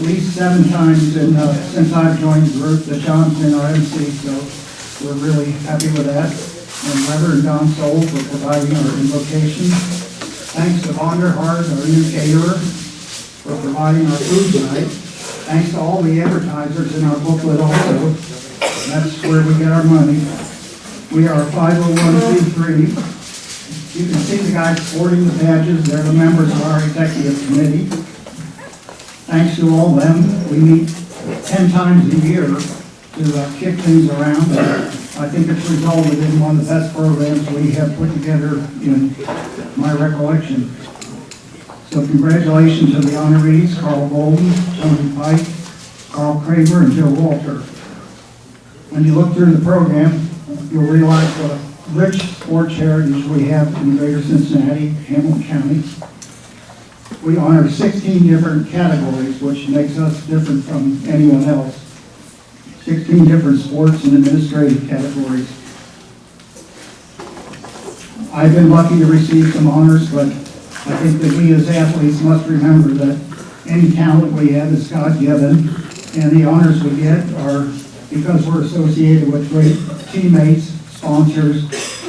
least 7 times since I've joined the group that John's been our MC, so we're really happy with that. And Reverend Don Soul for providing our invocation. Thanks to Vonderhart, our new caterer, for providing our food tonight. Thanks to all the advertisers in our booklet also. That's where we get our money. We are 501c3. You can see the guys sporting the badges. They're the members of our executive committee. Thanks to all of them. We meet 10 times a year to kick things around. I think it's resulted in one of the best programs we have put together in my recollection. So congratulations to the honorees, Carl Bouldin, Tony Pike, Carl Kremer, and Joe Walter. When you look through the program, you'll realize what a rich sports heritage we have in Greater Cincinnati, Hamilton County. We honor 16 different categories, which makes us different from anyone else. 16 different sports and administrative categories. I've been lucky to receive some honors, but I think that we as athletes must remember that any talent we have is God-given, and the honors we get are because we're associated with great teammates, sponsors,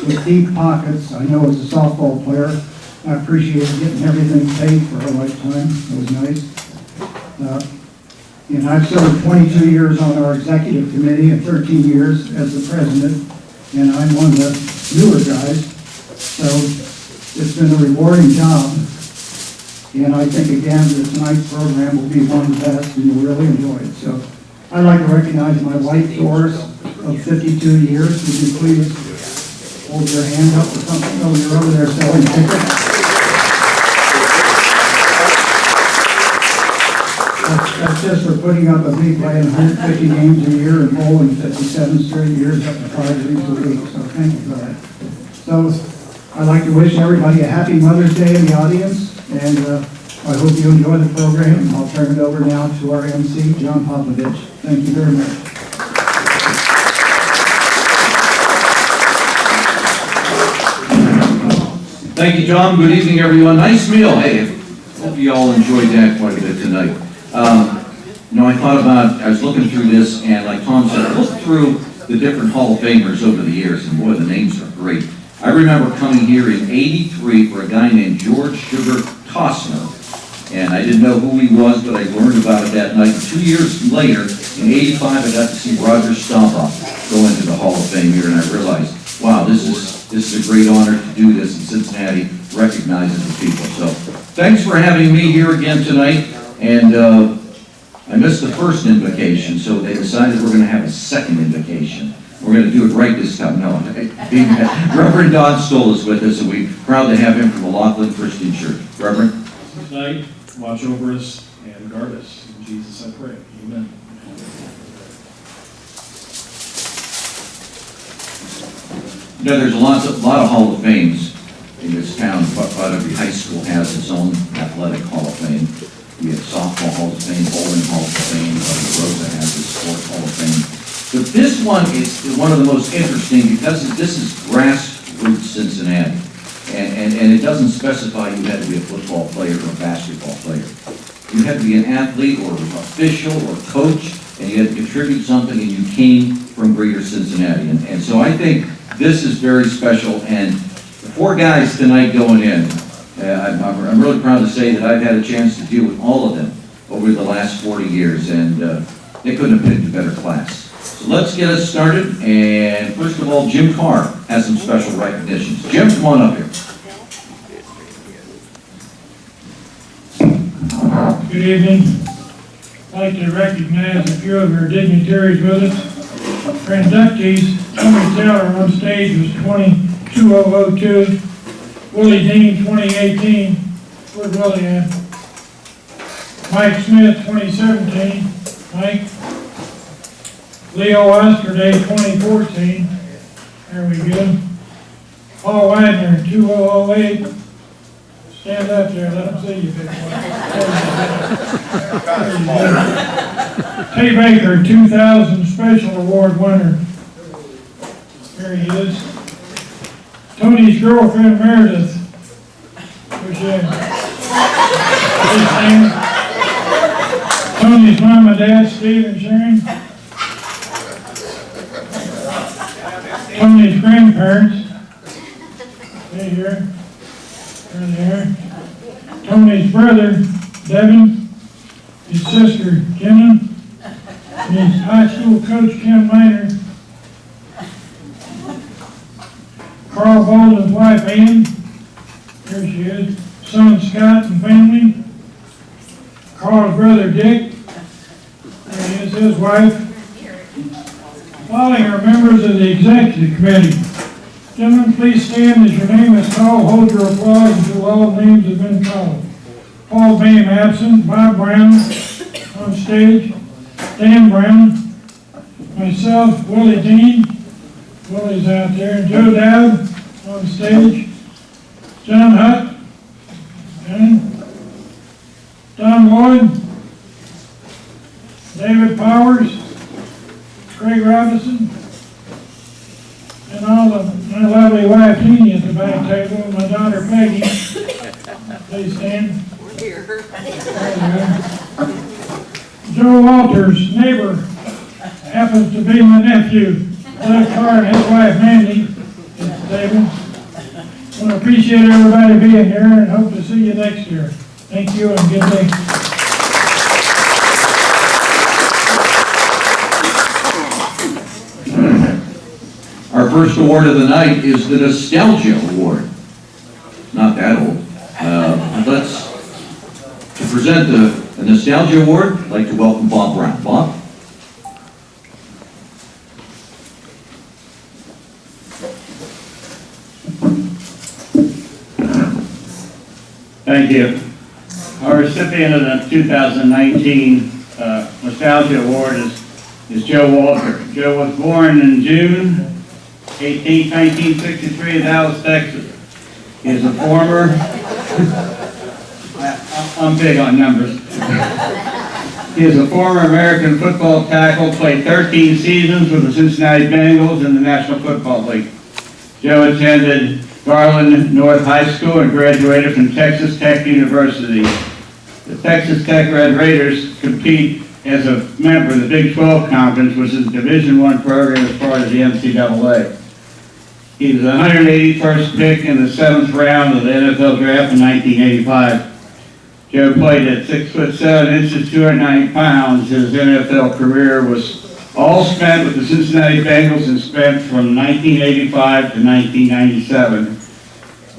with deep pockets. I know as a softball player, I appreciate getting everything paid for a lifetime. It was nice. And I've served 22 years on our executive committee and 13 years as the president, and I'm one of the newer guys. So it's been a rewarding job. And I think, again, that tonight's program will be one of the best, and you'll really enjoy it. So I'd like to recognize my wife, Doris, of 52 years. Would you please hold your hand up or something? Oh, you're over there selling tickets. That's just for putting up a big playing 150 games a year and bowling 57 straight years up to 5 weeks a week. So thank you for that. So I'd like to wish everybody a happy Mother's Day in the audience, and I hope you enjoy the program. I'll turn it over now to our MC, John Popovich. Thank you very much. Thank you, John. Good evening, everyone. Nice meal. Hey, hope you all enjoyed that quite a bit tonight. I thought about, I was looking through this, and like Tom said, I looked through the different Hall of Famers over the years, and boy, the names are great. I remember coming here in '83 for a guy named George Sugar Costner, and I didn't know who he was, but I learned about it that night. 2 years later, in '85, I got to see Roger Staubach go into the Hall of Fame here, and I realized, wow, this is a great honor to do this, and Cincinnati recognizes the people. So thanks for having me here again tonight, and I missed the first invocation, so they decided we're going to have a second invocation. We're going to do it right this time. No, Reverend Don Stoll is with us, and we're proud to have him from the Laughlin Christian Church. Reverend? Tonight, watch over us and guard us. In Jesus I pray. Amen. There's a lot of Hall of Fames in this town. About every high school has its own athletic Hall of Fame. We have softball Hall of Fame, bowling Hall of Fame, Rosa has its sports Hall of Fame. But this one is one of the most interesting because this is grassroots Cincinnati. And it doesn't specify you had to be a football player or a basketball player. You had to be an athlete or an official or coach, and you had to contribute something, and you came from Greater Cincinnati. And so I think this is very special. And the 4 guys tonight going in, I'm really proud to say that I've had a chance to deal with all of them over the last 40 years, and they couldn't have picked a better class. So let's get us started, and first of all, Jim Carr has some special recognitions. Jim, come on up here. Good evening. I'd like to recognize a few of your dignitaries with us. For inductees, Tony Taylor on stage was 22002. Willie Dean, 2018. Where's Willie at? Mike Smith, 2017. Mike. Leo Osterday, 2014. There we go. Paul Wagner, 2008. Stand up there, let them see you, big boy. Tay Baker, 2000 Special Award winner. There he is. Tony's girlfriend, Meredith. Where's she at? Tony's mom and dad, Steve and Sharon. Tony's grandparents. Stay here. Right there. Tony's brother, Devin. His sister, Jenna. And his high school coach, Ken Miner. Carl Bouldin's wife, Ann. There she is. Son, Scott, and family. Carl's brother, Dick. There he is, his wife. Following are members of the executive committee. Gentlemen, please stand as your name is called. Hold your applause until all names have been called. Paul Boehm absent. Bob Brown on stage. Dan Brown. Myself, Willie Dean. Willie's out there. Joe Dowd on stage. John Hutt. And Don Lloyd. David Powers. Craig Robinson. And all of my lovely wife Jeannie at the back table, and my daughter Peggy. Please stand. We're here. Joe Walter's neighbor happens to be my nephew, Doug Carr, and his wife Mandy at the table. I want to appreciate everybody being here and hope to see you next year. Thank you and good day. Our first award of the night is the Nostalgia Award. Not that old. To present the Nostalgia Award, I'd like to welcome Bob Brown. Bob? Thank you. Our recipient of the 2019 Nostalgia Award is Joe Walter. Joe was born in June 18, 1963 in Dallas, Texas. He is a former, I'm big on numbers. He is a former American football tackle, played 13 seasons with the Cincinnati Bengals in the National Football League. Joe attended Garland North High School and graduated from Texas Tech University. The Texas Tech Red Raiders compete as a member of the Big 12 Conference, which is a Division I program as part of the NCAA. He was the 181st pick in the 7th round of the NFL Draft in 1985. Joe played at 6'7", 290 pounds. His NFL career was all spent with the Cincinnati Bengals and spent from 1985 to 1997.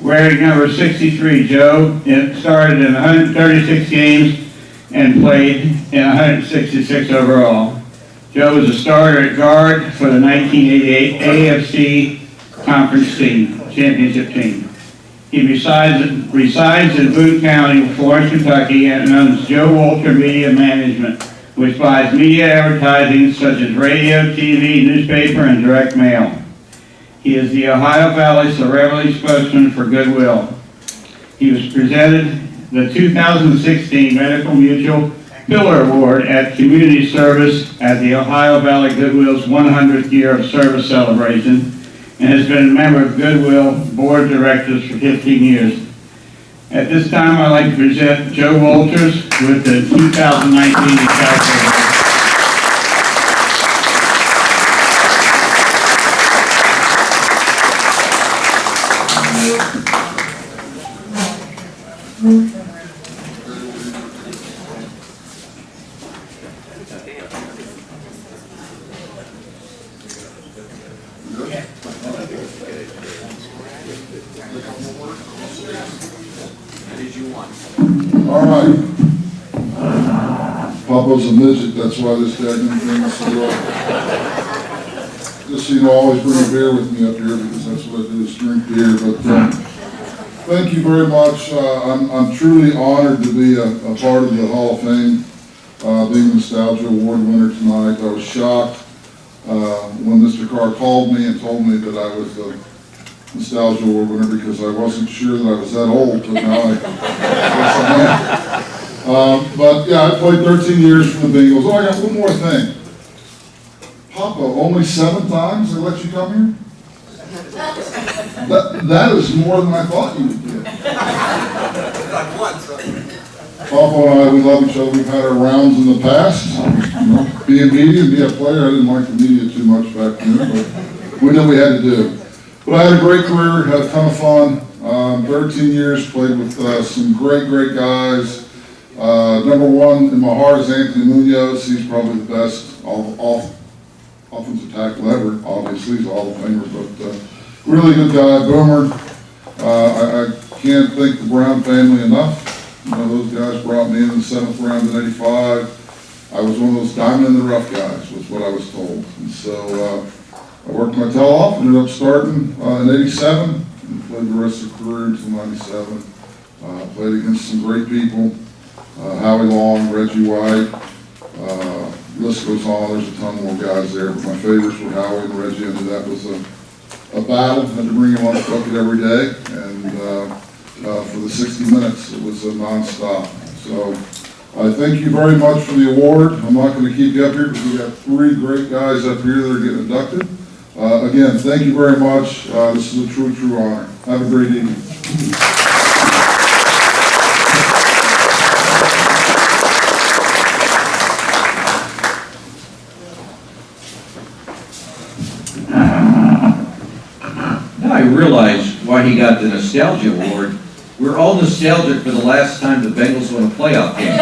Wearing number 63, Joe started in 136 games and played in 166 overall. Joe was a starter at guard for the 1988 AFC Conference team, championship team. He resides in Boone County, Florence, Kentucky, and owns Joe Walter Media Management, which buys media advertising such as radio, TV, newspaper, and direct mail. He is the Ohio Valley Celebrity Spokesman for Goodwill. He was presented the 2016 Medical Mutual Pillar Award at Community Service at the Ohio Valley Goodwill's 100th year of service celebration, and has been a member of Goodwill Board of Directors for 15 years. At this time, I'd like to present Joe Walters with the 2019 Nostalgia Award. All right. Papa's a midget, that's why this daggone thing is so just so you know, always bring a beer with me up here because that's what I do is drink beer. But thank you very much. I'm truly honored to be a part of the Hall of Fame, being the Nostalgia Award winner tonight. I was shocked when Mr. Carr called me and told me that I was the Nostalgia Award winner because I wasn't sure that I was that old, but now I guess I am. But yeah, I played 13 years for the Bengals. Oh, I got one more thing. Papa, only 7 times they let you come here? That is more than I thought you would get. Papa and I, we love each other. We've had our rounds in the past. You know, being media, be a player, I didn't like the media too much back then, but we knew we had to do it. But I had a great career, had a ton of fun. 13 years, played with some great guys. Number one in my heart is Anthony Munoz. He's probably the best offensive tackle ever. Obviously, he's a Hall of Famer, but really good guy. Boomer. I can't thank the Brown family enough. You know, those guys brought me in the 7th round in '85. I was one of those diamond in the rough guys, was what I was told. And so I worked my tail off, ended up starting in '87, and played the rest of the career until '97. Played against some great people, Howie Long, Reggie White, list goes on, there's a ton more guys there, but my favorites were Howie and Reggie, and that was a battle. Had to bring him on the bucket every day, and for the 60 minutes, it was a nonstop. So I thank you very much for the award. I'm not going to keep you up here because we got 3 great guys up here that are getting inducted. Again, thank you very much. This is a true honor. Have a great evening. Now I realize why he got the Nostalgia Award. We're all nostalgic for the last time the Bengals won a playoff game.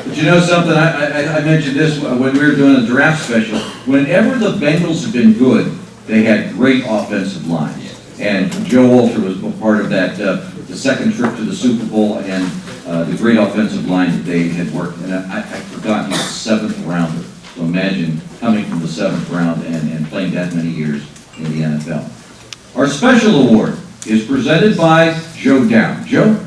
But you know something, I mentioned this when we were doing a draft special. Whenever the Bengals have been good, they had great offensive lines. And Joe Walter was part of that, the second trip to the Super Bowl and the great offensive line that they had worked. And I forgot he was a 7th rounder. So imagine coming from the 7th round and playing that many years in the NFL. Our special award is presented by Joe Down. Joe?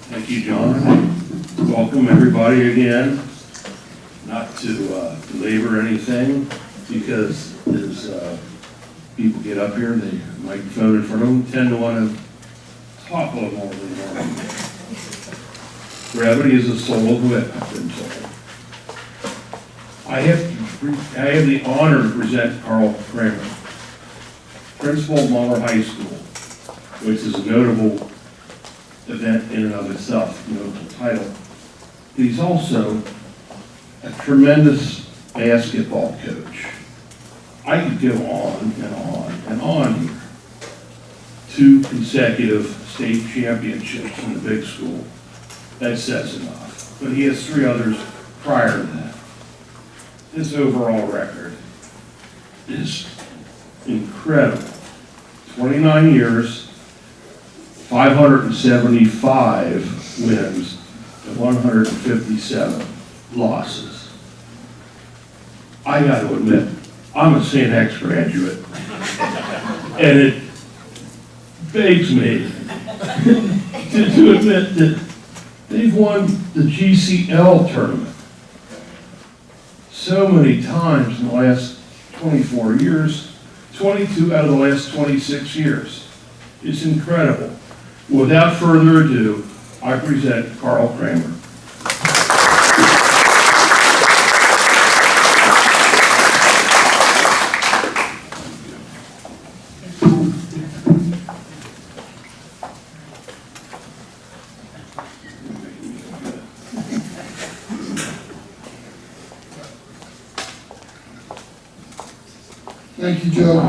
Thank you, John. Welcome everybody again. Not to belabor anything, because as people get up here, the microphone in front of them tend to want to talk a little more than normal. Gravity is the soul of wit, I've been told. I have the honor to present Carl Kremer, principal of Moeller High School, which is a notable event in and of itself, notable title. He's also a tremendous basketball coach. I could go on and on and on here. 2 consecutive state championships in the big school. That says enough. But he has 3 others prior to that. His overall record is incredible. 29 years, 575 wins, and 157 losses. I got to admit, I'm a St. X graduate, and it begs me to admit that they've won the GCL tournament so many times in the last 24 years, 22 out of the last 26 years. It's incredible. Without further ado, I present Carl Kremer. Thank you, Joe.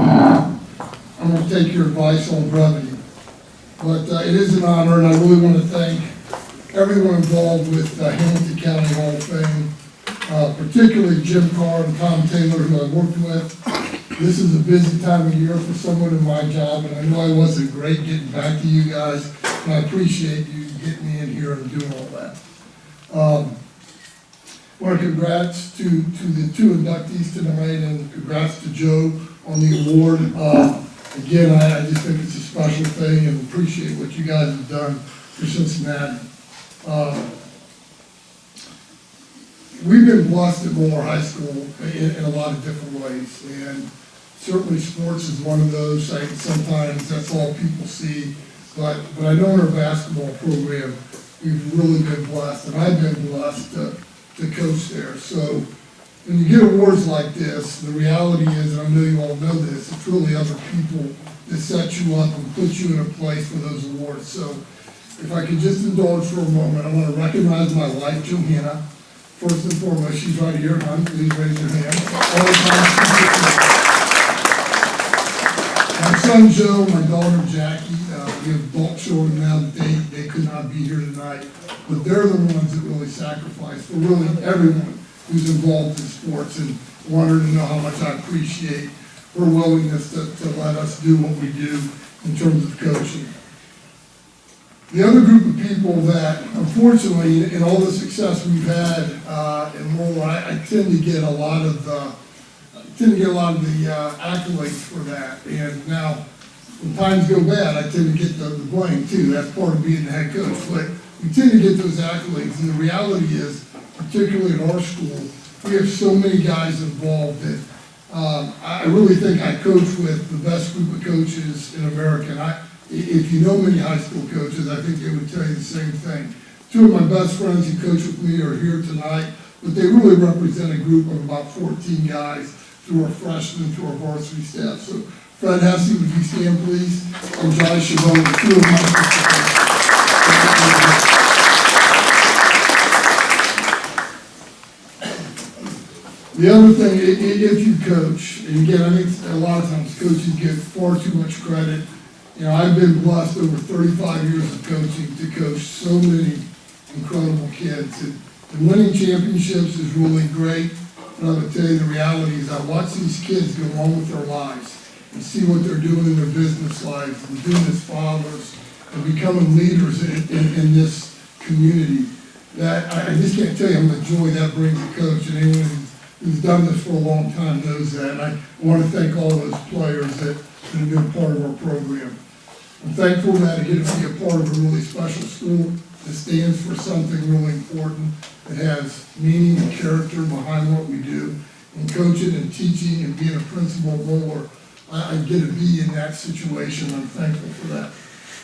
I'm going to take your advice on brevity, but it is an honor, and I really want to thank everyone involved with Hamilton County Hall of Fame, particularly Jim Carr and Tom Taylor, who I worked with. This is a busy time of year for someone in my job, and I know I wasn't great getting back to you guys, and I appreciate you getting me in here and doing all that. I want to congrats to the 2 inductees tonight, and congrats to Joe on the award. Again, I just think it's a special thing, and appreciate what you guys have done for Cincinnati. We've been blessed at Moeller High School in a lot of different ways, and certainly sports is one of those. Sometimes that's all people see, but I know in our basketball program, we've really been blessed, and I've been blessed to to coach there. So when you get awards like this, the reality is, and I know you all know this, it's really other people that set you up and put you in a place for those awards. So if I could just indulge for a moment, I want to recognize my wife, Johanna. First and foremost, she's right here, hon, please raise your hand. All the time. My son Joe, my daughter Jackie, we have adult children now that they could not be here tonight, but they're the ones that really sacrifice for really everyone who's involved in sports, and want her to know how much I appreciate her willingness to let us do what we do in terms of coaching. The other group of people that, unfortunately, in all the success we've had in Moeller, I tend to get a lot of the accolades for that. And now, when times go bad, I tend to get the blame too. That's part of being the head coach. But we tend to get those accolades, and the reality is, particularly at our school, we have so many guys involved that I really think I coach with the best group of coaches in America. And if you know many high school coaches, I think they would tell you the same thing. Two of my best friends who coach with me are here tonight, but they really represent a group of about 14 guys through our freshmen, through our varsity staff. So Fred Hesse, would you stand please? And Josh Chabot, two of my The other thing, if you coach, and again, I think a lot of times coaches get far too much credit. You know, I've been blessed over 35 years of coaching to coach so many incredible kids. And winning championships is really great, but I'm gonna tell you the reality is I watch these kids go on with their lives and see what they're doing in their business lives and doing as fathers and becoming leaders in this community. That I just can't tell you how much joy that brings a coach, and anyone who's done this for a long time knows that. And I want to thank all those players that have been part of our program. I'm thankful that I get to be a part of a really special school that stands for something really important, that has meaning and character behind what we do. And coaching and teaching and being a principal at Moeller, I get to be in that situation. I'm thankful for that.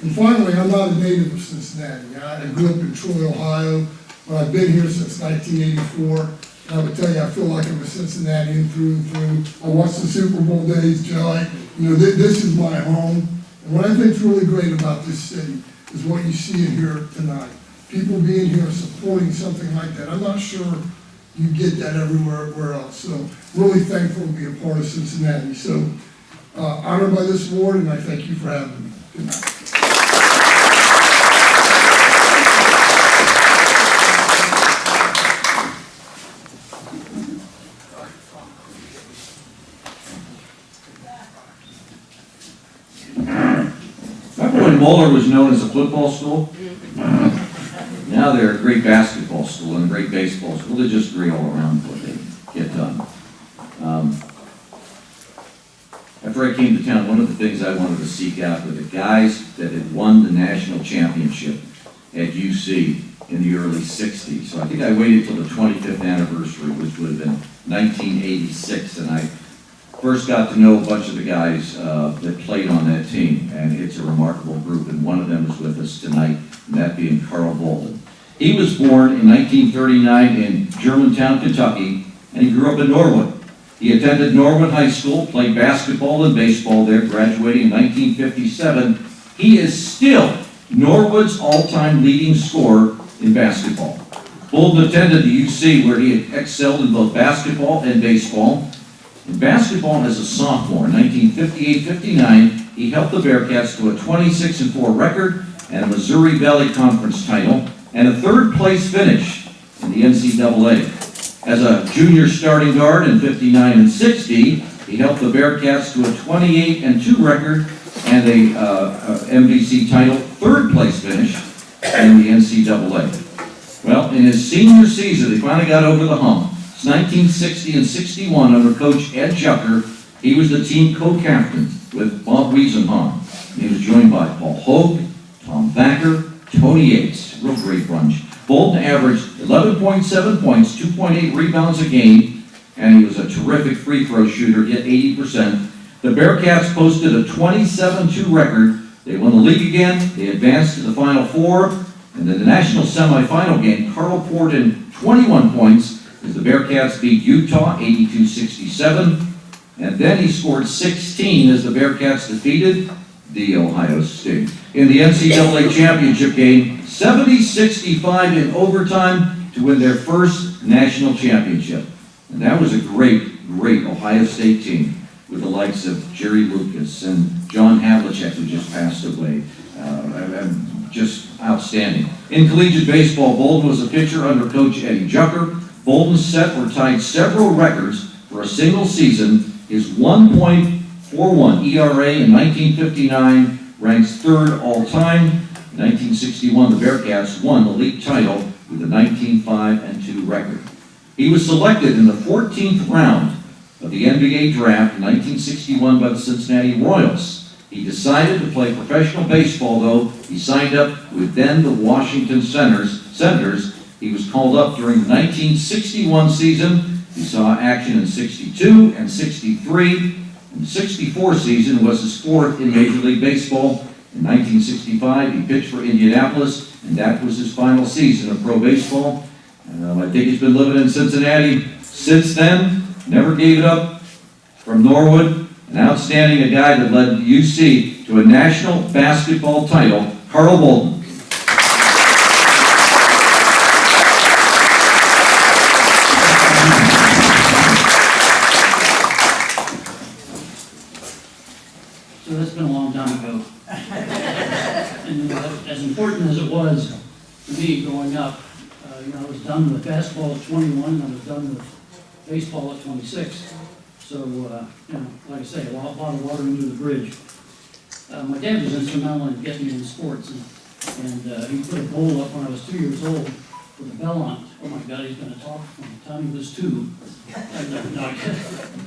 And finally, I'm not a native of Cincinnati. I grew up in Troy, Ohio, but I've been here since 1984. And I would tell you, I feel like I'm a Cincinnatian through and through. I watched the Super Bowl days, Joey. You know, this is my home. And what I think is really great about this city is what you see in here tonight. People being here supporting something like that. I'm not sure you get that everywhere else. So really thankful to be a part of Cincinnati. So honored by this award, and I thank you for having me. Good night. Moeller was known as a football school. Now they're a great basketball school and a great baseball school. They're just great all around what they get done. After I came to town, one of the things I wanted to seek out were the guys that had won the national championship at UC in the early 60s. So I think I waited till the 25th anniversary, which would have been 1986, and I first got to know a bunch of the guys that played on that team, and it's a remarkable group, and one of them is with us tonight, and that being Carl Bouldin. He was born in 1939 in Germantown, Kentucky, and he grew up in Norwood. He attended Norwood High School, played basketball and baseball there, graduating in 1957. He is still Norwood's all-time leading scorer in basketball. Bouldin attended the UC, where he had excelled in both basketball and baseball. In basketball, as a sophomore, in 1958-59, he helped the Bearcats to a 26-4 record and a Missouri Valley Conference title, and a third-place finish in the NCAA. As a junior starting guard in 59 and 60, he helped the Bearcats to a 28-2 record and a MVC title, third-place finish in the NCAA. Well, in his senior season, they finally got over the hump. 1960 and 61, under Coach Ed Jucker, he was the team co-captain with Bob Wiesenhahn. He was joined by Paul Hogue, Tom Thacker, Tony Yates, real great bunch. Bouldin averaged 11.7 points, 2.8 rebounds a game, and he was a terrific free throw shooter, hit 80%. The Bearcats posted a 27-2 record. They won the league again. They advanced to the Final Four. And in the national semifinal game, Carl poured in 21 points as the Bearcats beat Utah 82-67. And then he scored 16 as the Bearcats defeated the Ohio State. In the NCAA championship game, 70-65 in overtime to win their first national championship. And that was a great, great Ohio State team with the likes of Jerry Lucas and John Havlicek, who just passed away. Just outstanding. In collegiate baseball, Bouldin was a pitcher under Coach Eddie Jucker. Bouldin set or tied several records for a single season. His 1.41 ERA in 1959 ranks third all time. In 1961, the Bearcats won the league title with a 19-5-2 record. He was selected in the 14th round of the NBA draft in 1961 by the Cincinnati Royals. He decided to play professional baseball, though. He signed up with then the Washington Senators. He was called up during the 1961 season. He saw action in 62 and 63. And the 64 season was his fourth in Major League Baseball. In 1965, he pitched for Indianapolis, and that was his final season of pro baseball. I think he's been living in Cincinnati since then. Never gave it up. From Norwood, an outstanding guy that led UC to a national basketball title, Carl Bouldin. So that's been a long time ago. And as important as it was to me growing up, I was done with basketball at 21, and I was done with baseball at 26. So, like I say, a lot of water under the bridge. My dad was instrumental in getting me into sports, and he put a bowl up when I was 2 years old with a bell on it. Oh my God, he's going to talk from the time he was 2. No,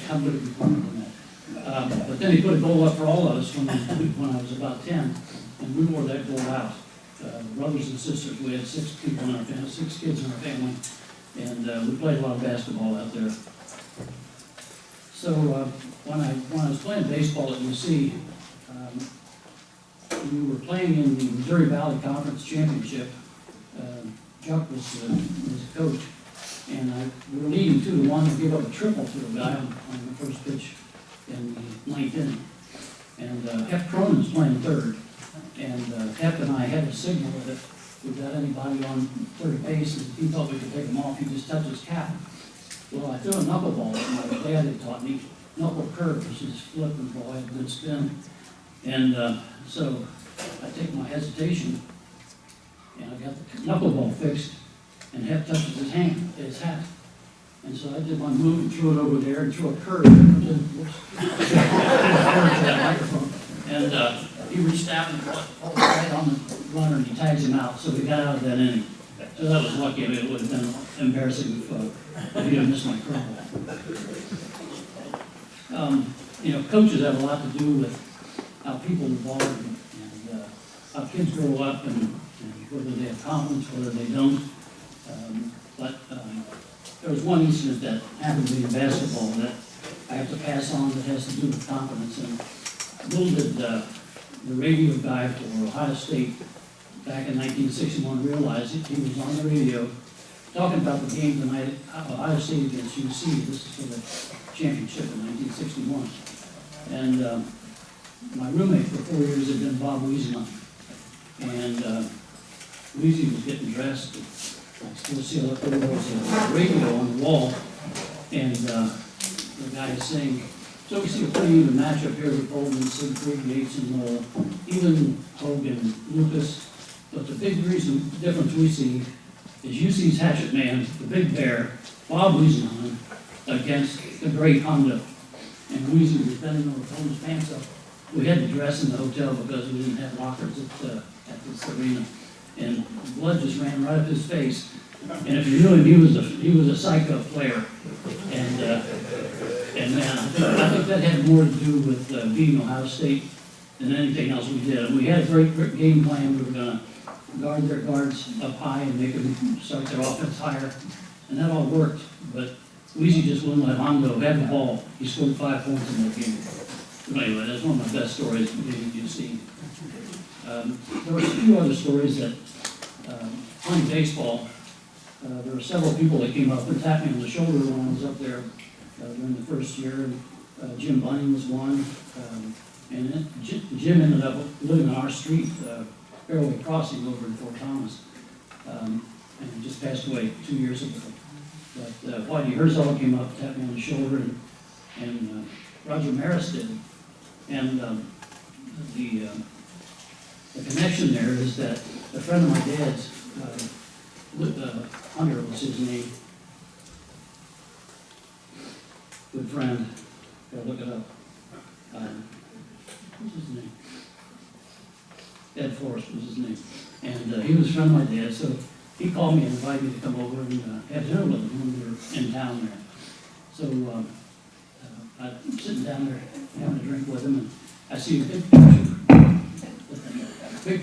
I'm going to be funny on that. But then he put a bowl up for all of us when I was about 10, and we wore that bowl out. Brothers and sisters, we had 6 people in our family, 6 kids in our family, and we played a lot of basketball out there. So when I was playing baseball at UC, we were playing in the Missouri Valley Conference Championship. Chuck was the coach, and we were leading 2-1 to give up a triple to a guy on the first pitch in the 9th inning. And Hep Cronin was playing third, and Hep and I had a signal that if we got anybody on third base and he thought we could take him off, he'd just touch his cap. Well, I threw a knuckleball that my dad had taught me, knuckle curve, which is flip and ball, I had a good spin. And so I take my hesitation, and I got the knuckleball fixed, and Hep touches his hat. And so I did my move and threw it over there and threw a curve. And he reached out and pulled right on the runner, and he tags him out, so we got out of that inning. So that was lucky. I mean, it would have been embarrassing if he had missed my curveball. Coaches have a lot to do with how people evolve and how kids grow up and whether they have confidence, whether they don't. But there was one incident that happened to me in basketball that I have to pass on that has to do with confidence. And Will did the radio guy for Ohio State back in 1961 realized he was on the radio talking about the game tonight, Ohio State against UC. This is for the championship in 1961. And my roommate for 4 years had been Bob Wiesenheim. And Weezy was getting dressed. I still see there was a radio on the wall. And the guy is saying, so we see a pretty even matchup here with Bouldin, Siegfried, Yates, and even Hogan, Lucas. But the big difference we see is UC's hatchet man, the big bear, Bob Wiesenheim, against the great Honda. And Weezy was bending over, pulling his pants up. We had to dress in the hotel because we didn't have lockers at this arena. And blood just ran right up his face. And if you knew him, he was a psycho player. And man, I think that had more to do with beating Ohio State than anything else we did. And we had a great game plan. We were going to guard their guards up high and make them start their offense higher. And that all worked. But Weezy just wouldn't let Hondo have the ball. He scored 5 points in that game. But anyway, that's one of my best stories you see. There were a few other stories that playing baseball, there were several people that came up and tapped me on the shoulder when I was up there during the first year. Jim Bunning was one, and then Jim ended up living on our street, Fairway Crossing over in Fort Thomas, and just passed away 2 years ago. But Whitey Herzog came up, tapped me on the shoulder, and Roger Maris did. And the connection there is that a friend of my dad's, Hunter was his name, good friend, gotta look it up. What's his name? Ed Forrest was his name. And he was a friend of my dad's, so he called me and invited me to come over and have dinner with him when we were in town there. So I'm sitting down there having a drink with him, and I see a big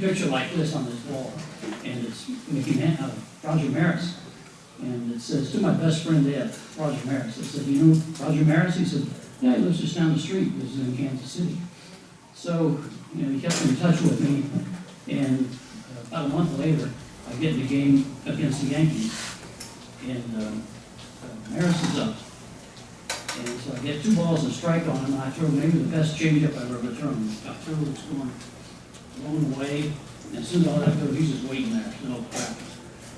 picture like this on this wall, and it's Roger Maris, and it says, "To my best friend Ed, Roger Maris." I said, "You know Roger Maris?" He said, "Yeah, he lives just down the street. He lives in Kansas City." So, he kept in touch with me, and about a month later, I get in the game against the Yankees, and Maris is up. And so I get 2 balls and a strike on him, and I throw maybe the best changeup I've ever thrown. I throw it, it's going away, and as soon as all that goes, he's just waiting there, no crap.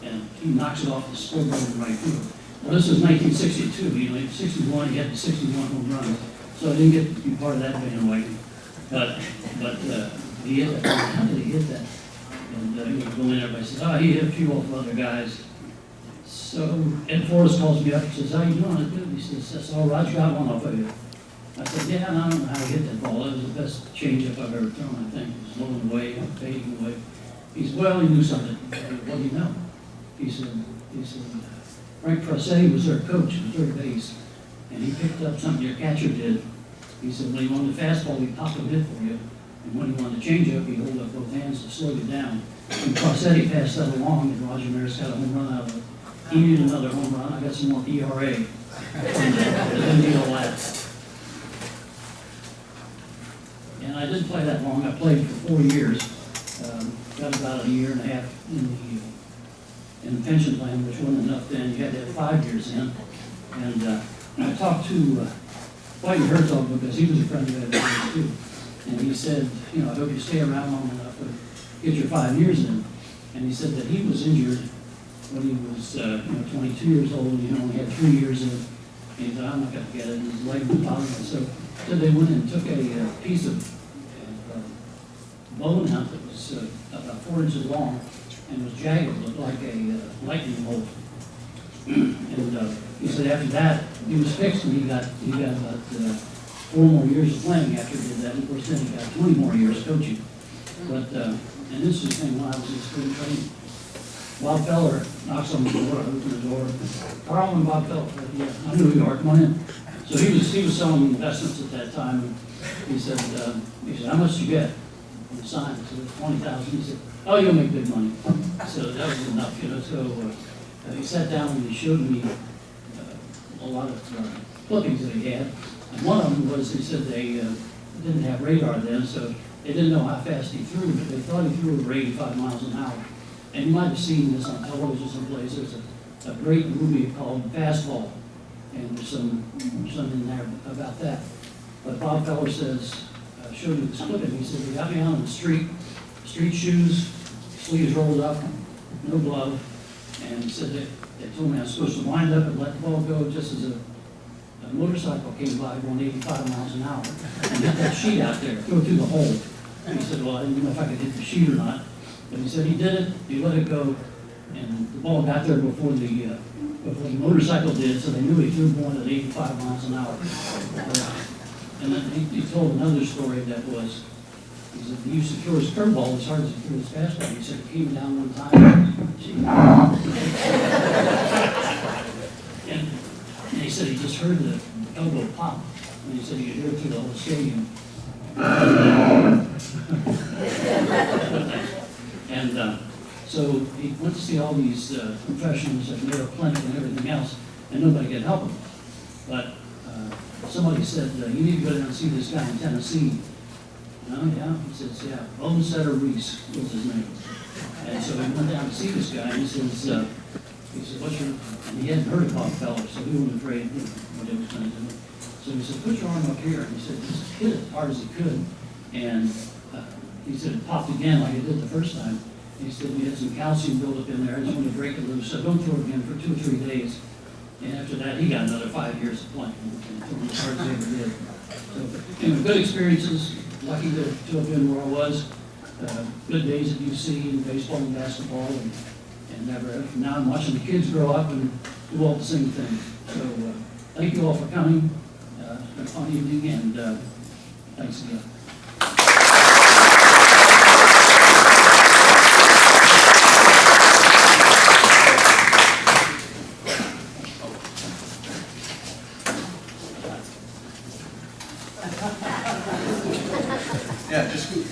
And he knocks it off the scoreboard in right field. Well, this was 1962, in 61, he had the 61 home runs, so I didn't get to be part of that bandwagon. But he hit that. How did he hit that? And he was going in, everybody says, "Oh, he hit a few off of other guys." So Ed Forrest calls me up and says, "How you doing?" I good. He says, "Oh, Roger got one off of you." I said, "Yeah, and I don't know how he hit that ball. It was the best changeup I've ever thrown, I think. It was blowing away, fading away." He said, "Well, he knew something." I said, "What do you know?" He said, "Frank Frassetti was their coach at third base, and he picked up something your catcher did." He said, "When he wanted the fastball, he'd pop a hit for you. And when he wanted the changeup, he'd hold up both hands to slow you down. And Frassetti passed that along, and Roger Maris got a home run out of it. He needed another home run. I got some more ERA. Didn't need all that." And I didn't play that long. I played for 4 years. Got about a year and a half in the pension plan, which wasn't enough then. You had to have 5 years in. And I talked to Whitey Herzog because he was a friend of Ed's too. And he said, "I hope you stay around long enough to get your 5 years in." And he said that he was injured when he was 22 years old, and he only had 3 years in. And he said, "I'm not going to get it." And his leg was bothering him. So they went and took a piece of bone out that was about 4 inches long and was jagged, looked like a lightning bolt. And he said after that, he was fixed, and he got about 4 more years of playing after he did that. And of course, then he got 20 more years coaching. But, and this is the thing when I was in spring training. Bob Feller knocks on the door, I open the door. "Carl and Bob Feller." "Yeah, I knew you are, come on in." So he was selling investments at that time. And he said, "How much did you get on the sign?" I said, "20,000. He said, "Oh, you'll make good money." So that was enough, So he sat down and he showed me a lot of clippings that he had. And one of them was, he said they didn't have radar then, so they didn't know how fast he threw, but they thought he threw over 85 miles an hour. And you might have seen this on television someplace. There's a great movie called Fastball, and there's some in there about that. But Bob Feller says, showed me this clipping. He said, "He got me out on the street shoes, sleeves rolled up, no glove." And he said they told me I was supposed to wind up and let the ball go just as a motorcycle came by going 85 miles an hour. And hit that sheet out there, go through the hole. And he said, "Well, I didn't know if I could hit the sheet or not." But he said he did it, he let it go, and the ball got there before the motorcycle did, so they knew he threw more than 85 miles an hour. And then he told another story that was, he said he used to throw his curveball as hard as he threw his fastball. He said it came down one time. And he said he just heard the elbow pop, and he said he could hear it through the whole stadium. And so he went to see all these professionals at Mayo Clinic and everything else, and nobody could help him. But somebody said, "You need to go down and see this guy in Tennessee." "Oh, yeah?" He says, "Yeah, Bonesetter Reese was his name." And so we went down to see this guy, and he says, what's your, and he hadn't heard of Popovich, so he wasn't afraid, you know, what he was gonna do. So he said, put your arm up here, and he said, just hit it as hard as he could. And he said, it popped again like it did the first time. He said, we had some calcium buildup in there, I just wanted to break it loose, so don't throw it again for 2 or 3 days. And after that, he got another 5 years of playing, and threw as hard as he ever did. So, anyway, good experiences, lucky to have been where I was. Good days at UC in baseball and basketball, and now I'm watching the kids grow up and do all the same things. So, thank you all for coming. It's been a fun evening, and thanks again. Yeah, just scoot.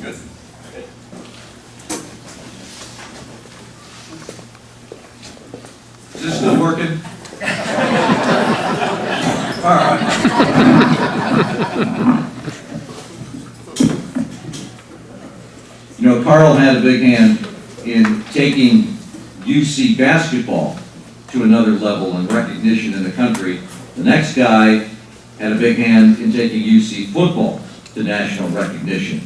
Good. Is this still working? All right. You know, Carl had a big hand in taking UC basketball to another level and recognition in the country. The next guy had a big hand in taking UC football to national recognition.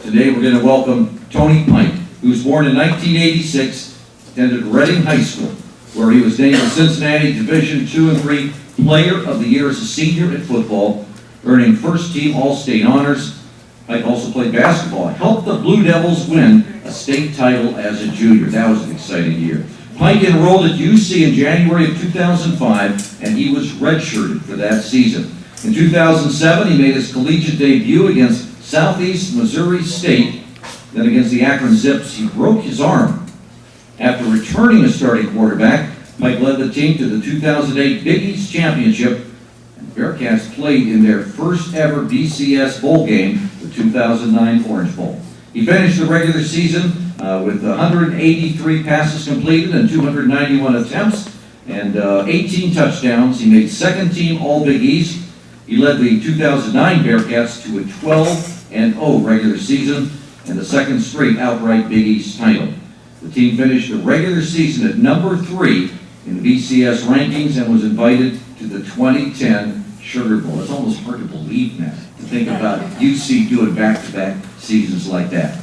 Today we're going to welcome Tony Pike, who was born in 1986, attended Reading High School, where he was named the Cincinnati Division II and III Player of the Year as a senior in football, earning first-team All-State honors. Pike also played basketball and helped the Blue Devils win a state title as a junior. That was an exciting year. Pike enrolled at UC in January of 2005, and he was redshirted for that season. In 2007, he made his collegiate debut against Southeast Missouri State. Then against the Akron Zips, he broke his arm. After returning as starting quarterback, Pike led the team to the 2008 Big East Championship, and the Bearcats played in their first ever BCS bowl game, the 2009 Orange Bowl. He finished the regular season with 183 passes completed and 291 attempts and 18 touchdowns. He made second team All Big East. He led the 2009 Bearcats to a 12-0 regular season and the second straight outright Big East title. The team finished the regular season at number 3 in the BCS rankings and was invited to the 2010 Sugar Bowl. It's almost hard to believe now to think about UC doing back-to-back seasons like that.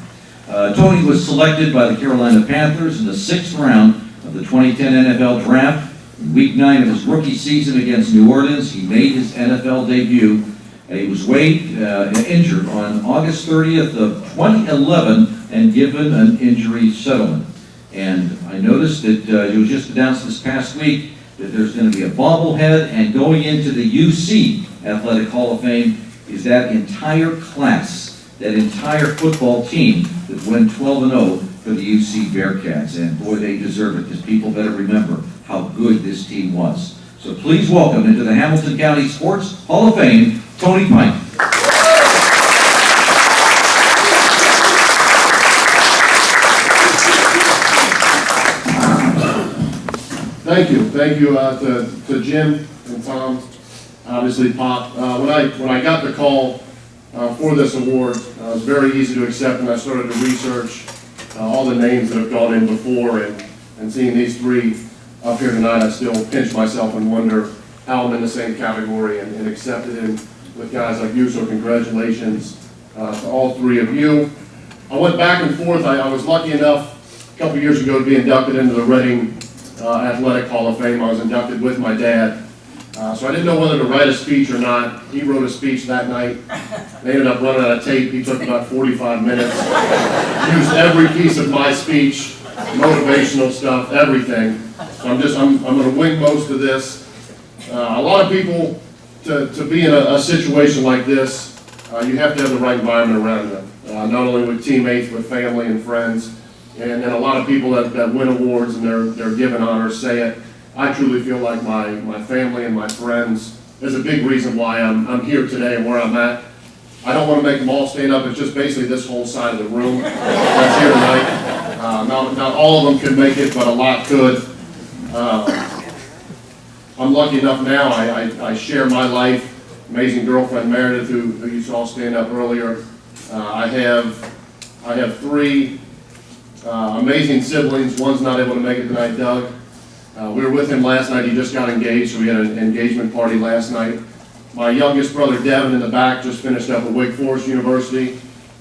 Tony was selected by the Carolina Panthers in the 6th round of the 2010 NFL Draft. In Week 9 of his rookie season against New Orleans, he made his NFL debut. He was waived and injured on August 30th of 2011 and given an injury settlement. And I noticed that it was just announced this past week that there's going to be a bobblehead, and going into the UC Athletic Hall of Fame is that entire class, that entire football team that went 12-0 for the UC Bearcats. And boy, they deserve it, because people better remember how good this team was. So please welcome into the Hamilton County Sports Hall of Fame, Tony Pike. Thank you to Jim and Tom, obviously Pop. When I got the call for this award, it was very easy to accept, and I started to research all the names that have gone in before, and seeing these three up here tonight, I still pinch myself and wonder how I'm in the same category and accepted in with guys like you. So congratulations to all three of you. I went back and forth. I was lucky enough a couple years ago to be inducted into the Reading Athletic Hall of Fame. I was inducted with my dad. So I didn't know whether to write a speech or not. He wrote a speech that night. They ended up running out of tape. He took about 45 minutes. Used every piece of my speech, motivational stuff, everything. So I'm going to wing most of this. A lot of people, to be in a situation like this, you have to have the right environment around you. Not only with teammates, but family and friends. And a lot of people that win awards and they're given honors say it. I truly feel like my family and my friends is a big reason why I'm here today and where I'm at. I don't want to make them all stand up. It's just basically this whole side of the room that's here tonight. Not all of them could make it, but a lot could. I'm lucky enough now, I share my life. Amazing girlfriend Meredith, who you saw stand up earlier. I have three amazing siblings. One's not able to make it tonight, Doug. We were with him last night. He just got engaged, so we had an engagement party last night. My youngest brother, Devin, in the back, just finished up at Wake Forest University,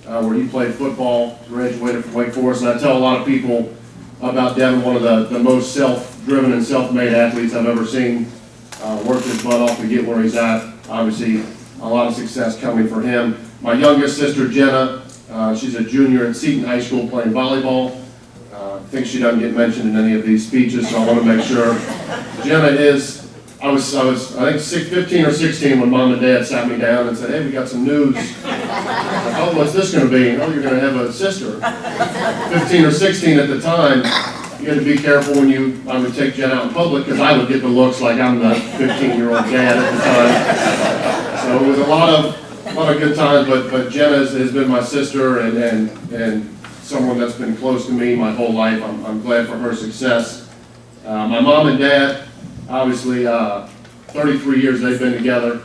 where he played football, graduated from Wake Forest. And I tell a lot of people about Devin, one of the most self-driven and self-made athletes I've ever seen. Worked his butt off to get where he's at. Obviously, a lot of success coming for him. My youngest sister, Jenna, she's a junior at Seton High School playing volleyball. I think she doesn't get mentioned in any of these speeches, so I want to make sure. Jenna is, I think 15 or 16 when Mom and Dad sat me down and said, hey, we got some news. Like, oh, what's this going to be? Oh, you're going to have a sister. 15 or 16 at the time. You had to be careful when I would take Jen out in public, because I would get the looks like I'm the 15-year-old dad at the time. So it was a lot of good times, but Jenna has been my sister and someone that's been close to me my whole life. I'm glad for her success. My mom and dad, obviously, 33 years they've been together.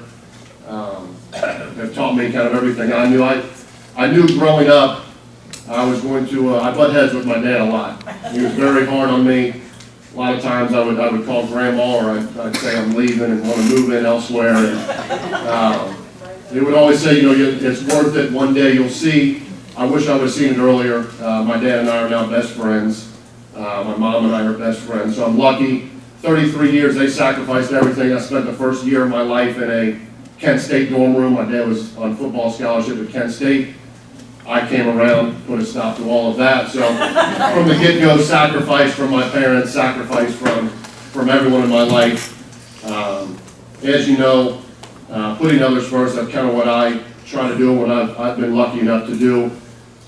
Have taught me kind of everything. I knew growing up I was going to, I butt heads with my dad a lot. He was very hard on me. A lot of times I would call grandma, or I'd say I'm leaving and want to move in elsewhere. And, he would always say, it's worth it, one day you'll see. I wish I would have seen it earlier. My dad and I are now best friends. My mom and I are best friends, so I'm lucky. 33 years, they sacrificed everything. I spent the first year of my life in a Kent State dorm room. My dad was on football scholarship at Kent State. I came around, put a stop to all of that. So from the get-go, sacrifice from my parents, sacrifice from everyone in my life. As you know, putting others first, that's kind of what I try to do, what I've been lucky enough to do.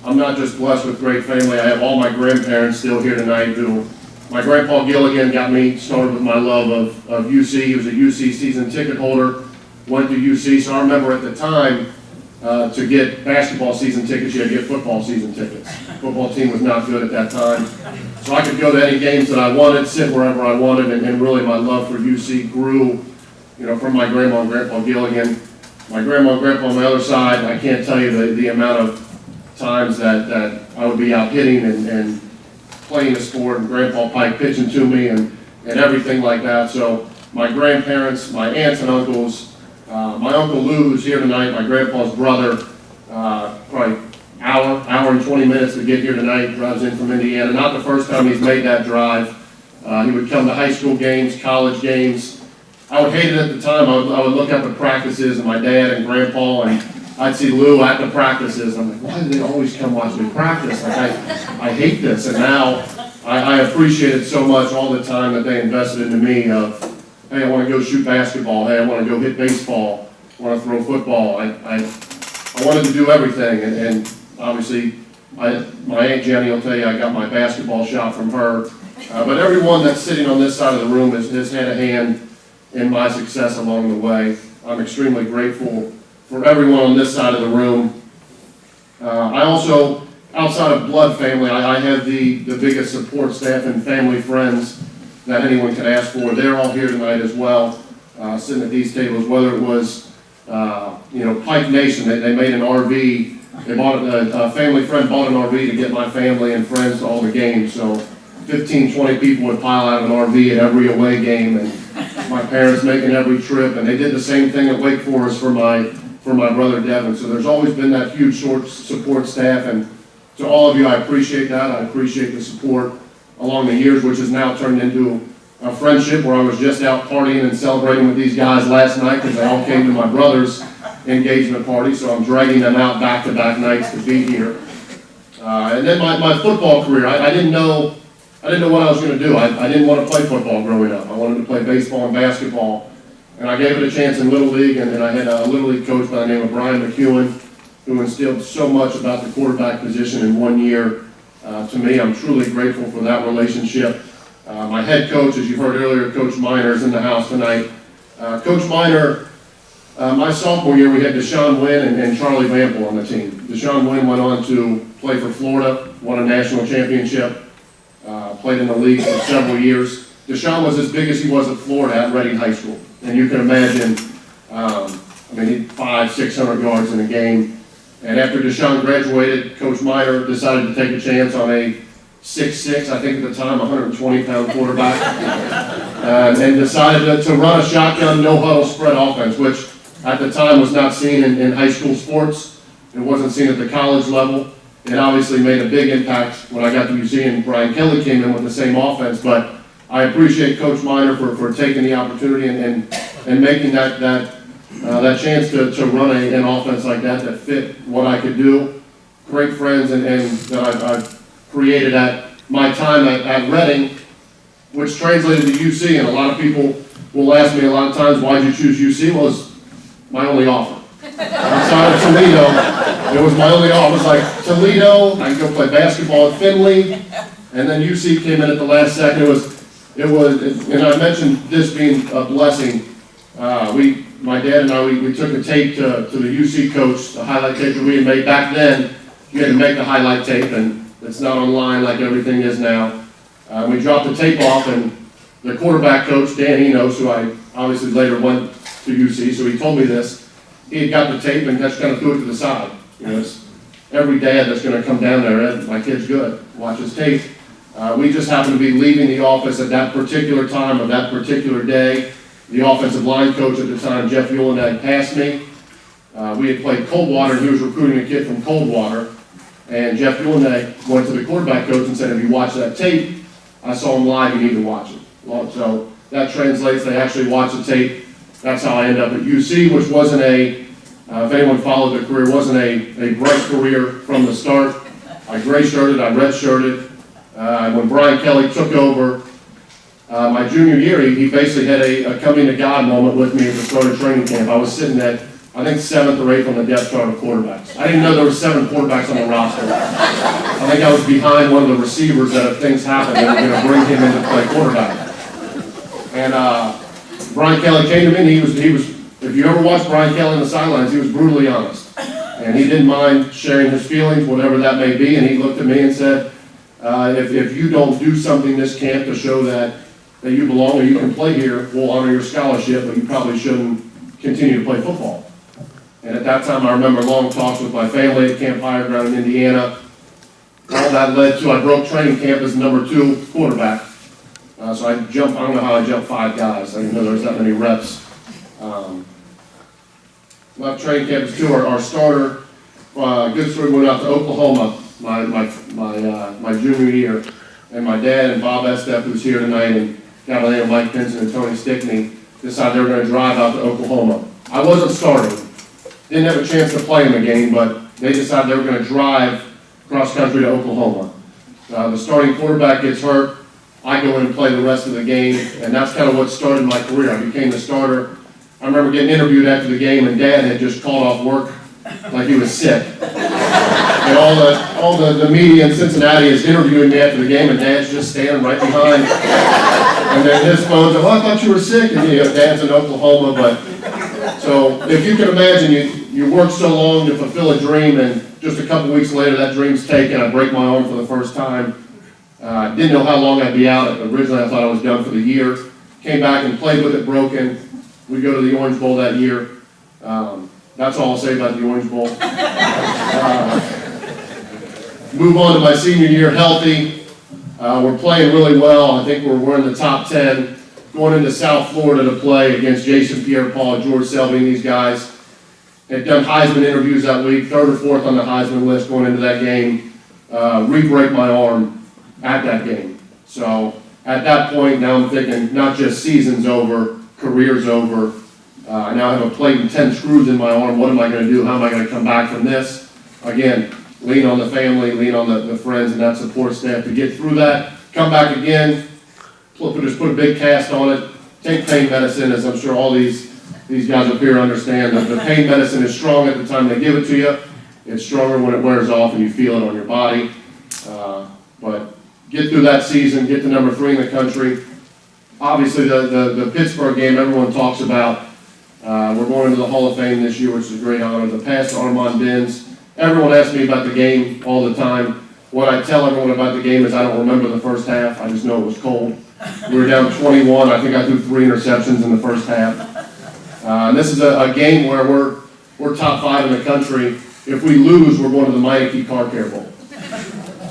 I'm not just blessed with great family. I have all my grandparents still here tonight who, my grandpa Gilligan got me started with my love of UC. He was a UC season ticket holder, went to UC. So I remember at the time, to get basketball season tickets, you had to get football season tickets. Football team was not good at that time. So I could go to any games that I wanted, sit wherever I wanted, and really my love for UC grew, from my grandma and grandpa Gilligan. My grandma and grandpa on my other side, I can't tell you the amount of times that I would be out hitting and playing a sport, and Grandpa Pike pitching to me and everything like that. So my grandparents, my aunts and uncles, my Uncle Lou, who's here tonight, my grandpa's brother, probably hour and 20 minutes to get here tonight, drives in from Indiana. Not the first time he's made that drive. He would come to high school games, college games. I would hate it at the time. I would look up at practices, and my dad and grandpa, and I'd see Lou at the practices. I'm like, why do they always come watch me practice? Like, I hate this. And now I appreciate it so much, all the time that they invested into me of, hey, I want to go shoot basketball. Hey, I want to go hit baseball. I want to throw football. I wanted to do everything. And obviously, my Aunt Jenny will tell you I got my basketball shot from her. But everyone that's sitting on this side of the room has had a hand in my success along the way. I'm extremely grateful for everyone on this side of the room. I also, outside of blood family, I have the biggest support staff and family friends that anyone could ask for. They're all here tonight as well, sitting at these tables, whether it was, Pike Nation, they made an RV. They bought a family friend bought an RV to get my family and friends to all the games. So 15, 20 people would pile out of an RV at every away game, and my parents making every trip, and they did the same thing at Wake Forest for my brother Devin. So there's always been that huge support staff, and to all of you, I appreciate that. I appreciate the support along the years, which has now turned into a friendship where I was just out partying and celebrating with these guys last night because they all came to my brother's engagement party, so I'm dragging them out back-to-back nights to be here. And then my football career, I didn't know what I was going to do. I didn't want to play football growing up. I wanted to play baseball and basketball. And I gave it a chance in Little League, and I had a Little League coach by the name of Brian McEwen, who instilled so much about the quarterback position in 1 year. To me, I'm truly grateful for that relationship. My head coach, as you heard earlier, Coach Miner, is in the house tonight. Coach Miner, my sophomore year, we had Deshaun Wynn and Charlie Vample on the team. Deshaun Wynn went on to play for Florida, won a national championship, played in the league for several years. Deshaun was as big as he was at Florida at Reading High School. And you can imagine, he 500-600 yards in a game. And after Deshaun graduated, Coach Meyer decided to take a chance on a 6'6", I think at the time, 120-pound quarterback, and decided to run a shotgun, no-huddle spread offense, which at the time was not seen in high school sports. It wasn't seen at the college level. It obviously made a big impact when I got to UC and Brian Kelly came in with the same offense, but I appreciate Coach Meyer for taking the opportunity and making that chance to run an offense like that fit what I could do. Great friends and that I've created at my time at Reading, which translated to UC, and a lot of people will ask me a lot of times, why'd you choose UC? Well, it's my only offer. Outside of Toledo, it was my only offer. It was like Toledo, I could go play basketball at Findlay, and then UC came in at the last second. It was, and I mentioned this being a blessing. My dad and I, we took a tape to the UC coach, the highlight tape that we had made back then. You had to make the highlight tape, and it's not online like everything is now. We dropped the tape off, and the quarterback coach, Dan Enos, who I obviously later went to UC, so he told me this. He had got the tape and just kind of threw it to the side. It's every dad that's going to come down there, my kid's good, watch his tape. We just happened to be leaving the office at that particular time of that particular day. The offensive line coach at the time, Jeff Ulenag, passed me. We had played Coldwater, and he was recruiting a kid from Coldwater. And Jeff Ulenag went to the quarterback coach and said, if you watch that tape, I saw him live, you need to watch it. Well, so that translates, they actually watched the tape. That's how I ended up at UC, which wasn't if anyone followed the career, wasn't a bright career from the start. I gray-shirted, I red-shirted. When Brian Kelly took over my junior year, he basically had a coming-to-God moment with me at the start of training camp. I was sitting at, I think, 7th or 8th on the depth chart of quarterbacks. I didn't know there were 7 quarterbacks on the roster. I think I was behind one of the receivers that if things happened, they were going to bring him in to play quarterback. And Brian Kelly came to me, and he was, if you ever watched Brian Kelly on the sidelines, he was brutally honest. And he didn't mind sharing his feelings, whatever that may be, and he looked at me and said, if you don't do something this camp to show that you belong or you can play here, we'll honor your scholarship, but you probably shouldn't continue to play football. And at that time, I remember long talks with my family at Camp Higher Ground in Indiana. All that led to, I broke training camp as number 2 quarterback. So I don't know how I jumped 5 guys. I didn't know there was that many reps. Left training camp as 2. Our starter, good story, went out to Oklahoma my junior year. And my dad and Bob Estep, who's here tonight, and Galileo, Mike Pinson, and Tony Stickney decided they were going to drive out to Oklahoma. I wasn't starting. Didn't have a chance to play in the game, but they decided they were going to drive cross country to Oklahoma. The starting quarterback gets hurt. I go in and play the rest of the game, and that's kind of what started my career. I became the starter. I remember getting interviewed after the game, and Dad had just called off work like he was sick. And all the media in Cincinnati is interviewing me after the game, and Dad's just standing right behind. And then his phone's, oh, I thought you were sick. And Dad's in Oklahoma, but so if you can imagine, you work so long to fulfill a dream, and just a couple weeks later, that dream's taken. I break my arm for the first time. Didn't know how long I'd be out. Originally, I thought I was done for the year. Came back and played with it broken. We go to the Orange Bowl that year. That's all I'll say about the Orange Bowl. Move on to my senior year healthy. We're playing really well. I think we're in the top 10. Going into South Florida to play against Jason Pierre-Paul, George Selby, and these guys. Had done Heisman interviews that week, 3rd or 4th on the Heisman list going into that game. Re-break my arm at that game. So at that point, now I'm thinking not just season's over, career's over. I now have a plate and 10 screws in my arm. What am I going to do? How am I going to come back from this? Again, lean on the family, lean on the friends and that support staff to get through that. Come back again, just put a big cast on it. Take pain medicine, as I'm sure all these guys up here understand. The pain medicine is strong at the time they give it to you. It's stronger when it wears off and you feel it on your body. But get through that season, get to number 3 in the country. Obviously, the Pittsburgh game everyone talks about. We're going into the Hall of Fame this year, which is a great honor. The pass to Armand Benz. Everyone asks me about the game all the time. What I tell everyone about the game is I don't remember the first half. I just know it was cold. We were down 21. I think I threw 3 interceptions in the first half. And this is a game where we're top 5 in the country. If we lose, we're going to the Meineke Car Care Bowl.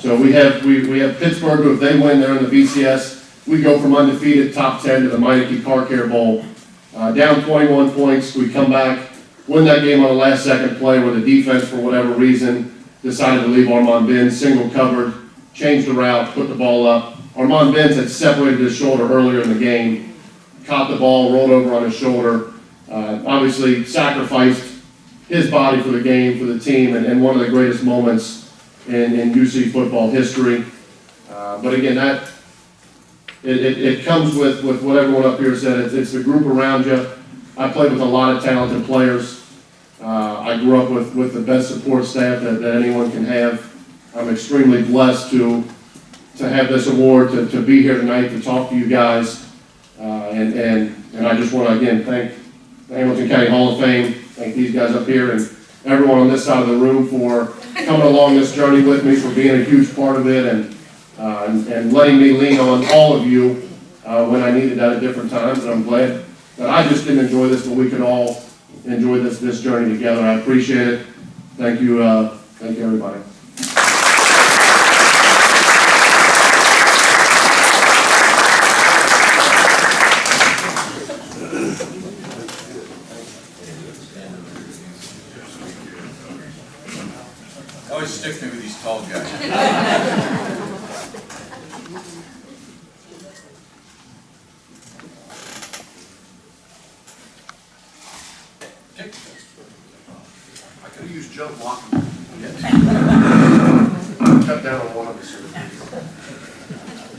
So we have Pittsburgh, who if they win, they're in the BCS. We go from undefeated top 10 to the Meineke Car Care Bowl. Down 21 points, we come back, win that game on the last second play where the defense, for whatever reason, decided to leave Armand Benz single covered, changed the route, put the ball up. Armand Benz had separated his shoulder earlier in the game, caught the ball, rolled over on his shoulder, obviously sacrificed his body for the game, for the team, and one of the greatest moments in UC football history. But again, it comes with what everyone up here said. It's the group around you. I played with a lot of talented players. I grew up with the best support staff that anyone can have. I'm extremely blessed to have this award, to be here tonight, to talk to you guys. And I just want to, again, thank the Hamilton County Hall of Fame, thank these guys up here, and everyone on this side of the room for coming along this journey with me, for being a huge part of it, and letting me lean on all of you when I needed that at different times. And I'm glad that I just didn't enjoy this, but we could all enjoy this journey together. I appreciate it. Thank you, everybody. Always stick me with these tall guys. I could have used Joe blocking. Cut down on one of us.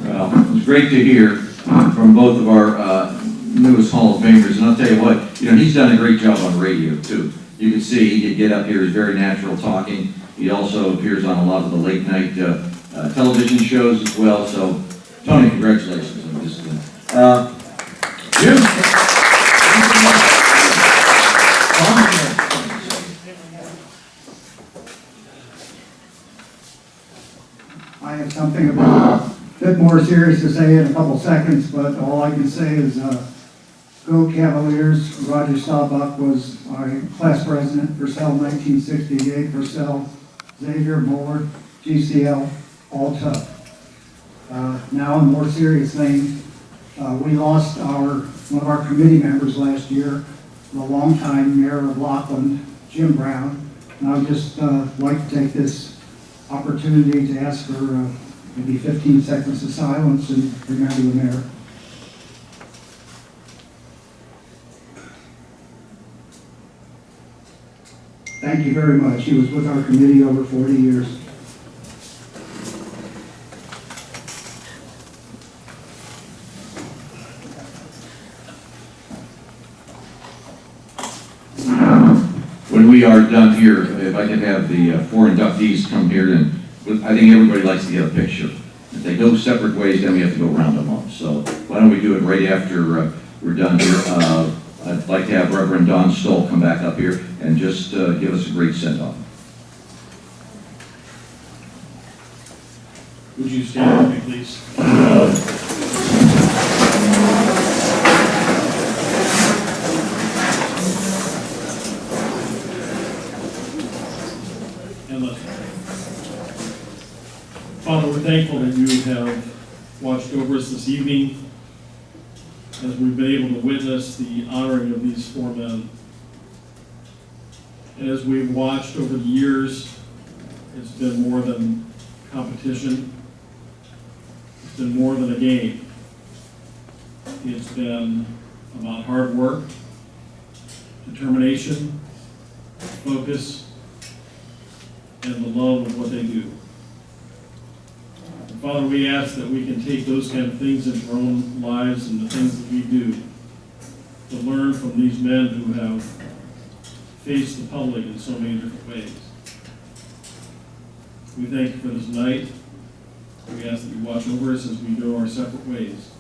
Well, it was great to hear from both of our newest Hall of Famers, and I'll tell you what, he's done a great job on radio too. You can see he could get up here, he's very natural talking. He also appears on a lot of the late night television shows as well. So, Tony, congratulations on this. Jim? I have something a bit more serious to say in a couple seconds, but all I can say is go Cavaliers. Roger Staubach was our class president, Purcell 1968, Purcell, Xavier, Moeller, GCL, all tough. Now, in more serious things, we lost one of our committee members last year, the longtime mayor of Lockland, Jim Brown. And I would just like to take this opportunity to ask for maybe 15 seconds of silence and remember the mayor. Thank you very much. He was with our committee over 40 years. When we are done here, if I could have the 4 inductees come here, and I think everybody likes to get a picture. If they go separate ways, then we have to go round them up. So why don't we do it right after we're done here? I'd like to have Reverend Don Stoll come back up here and just give us a great send-off. Would you stand with me, please? And let's pray. Father, we're thankful that you have watched over us this evening as we've been able to witness the honoring of these 4 men. And as we've watched over the years, it's been more than competition. It's been more than a game. It's been about hard work, determination, focus, and the love of what they do. And Father, we ask that we can take those kind of things into our own lives and the things that we do to learn from these men who have faced the public in so many different ways. We thank you for this night. We ask that you watch over us as we go our separate ways.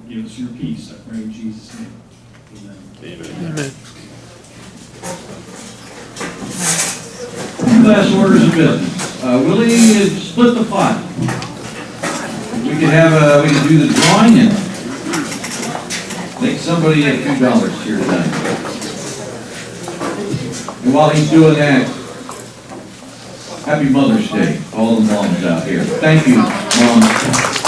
Give us your peace, I pray in Jesus' name. Amen. Amen. Last orders of business. Willie, split the pot. We could do the drawing and make somebody $2 here tonight. And while he's doing that, happy Mother's Day, all the moms out here. Thank you, Mom.